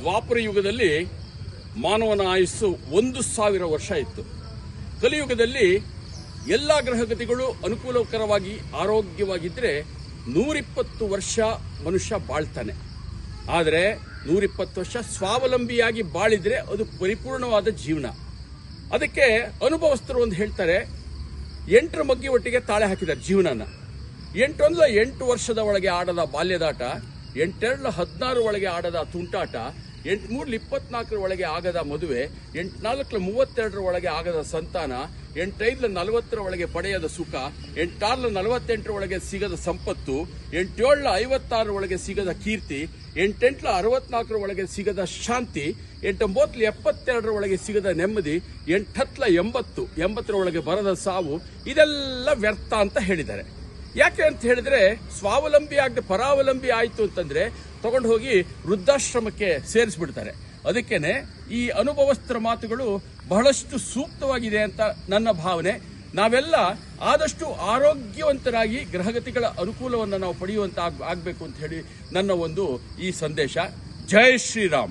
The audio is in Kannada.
ದ್ವಾಪರ ಯುಗದಲ್ಲಿ ಮಾನವನ ಆಯುಸ್ಸು 1,000 ವರ್ಷ ಇತ್ತು. ಕಲಿಯುಗದಲ್ಲಿ ಎಲ್ಲ ಗ್ರಹಗತಿಗಳು ಅನುಕೂಲಕರವಾಗಿ ಆರೋಗ್ಯವಾಗಿದ್ದರೆ 120 ವರ್ಷ ಮನುಷ್ಯ ಬಾಳ್ತಾನೆ. ಆದರೆ 120 ವರ್ಷ ಸ್ವಾವಲಂಬಿಯಾಗಿ ಬಾಳಿದ್ರೆ ಅದು ಪರಿಪೂರ್ಣವಾದ ಜೀವನ. ಅದಕ್ಕೆ ಅನುಭವಸ್ಥರು ಒಂದು ಹೇಳ್ತಾರೆ, 8 ಮಗ್ಗಿ ಒಟ್ಟಿಗೆ ತಾಳೆ ಹಾಕಿದ್ದಾರೆ ಜೀವನನ. 8 ವರ್ಷದ ಒಳಗೆ ಆಡದ ಬಾಲ್ಯದಾಟ, 8 16 ಒಳಗೆ ಆಡದ ತುಂಟಾಟ, 8 24 ಒಳಗೆ ಆಗದ ಮದುವೆ, 8 32 ಒಳಗೆ ಆಗದ ಸಂತಾನ, 8 40 ಒಳಗೆ ಪಡೆಯದ ಸುಖ, 8 48 ಒಳಗೆ ಸಿಗದ ಸಂಪತ್ತು, 8 56 ಒಳಗೆ ಸಿಗದ ಕೀರ್ತಿ, 8 64 ಒಳಗೆ ಸಿಗದ ಶಾಂತಿ, 8 72 ಒಳಗೆ ಸಿಗದ ನೆಮ್ಮದಿ, 8 80 ಒಳಗೆ ಬರದ ಸಾವು, ಇದೆಲ್ಲ ವ್ಯರ್ಥ ಅಂತ ಹೇಳಿದ್ದಾರೆ. ಯಾಕೆ ಅಂತ ಹೇಳಿದ್ರೆ, ಸ್ವಾವಲಂಬಿ ಆಗದೆ ಪರಾವಲಂಬಿ ಆಯಿತು ಅಂತಂದ್ರೆ ತಗೊಂಡು ಹೋಗಿ ವೃದ್ಧಾಶ್ರಮಕ್ಕೆ ಸೇರಿಸ್ಬಿಡ್ತಾರೆ. ಅದಕ್ಕೇನೆ ಈ ಅನುಭವಸ್ಥರ ಮಾತುಗಳು ಬಹಳಷ್ಟು ಸೂಕ್ತವಾಗಿದೆ ಅಂತ ನನ್ನ ಭಾವನೆ. ನಾವೆಲ್ಲ ಆದಷ್ಟು ಆರೋಗ್ಯವಂತರಾಗಿ ಗ್ರಹಗತಿಗಳ ಅನುಕೂಲವನ್ನು ನಾವು ಪಡೆಯುವಂತ ಆಗಬೇಕು ಅಂತ ಹೇಳಿ ನನ್ನ ಒಂದು ಈ ಸಂದೇಶ. ಜೈ ಶ್ರೀರಾಮ್.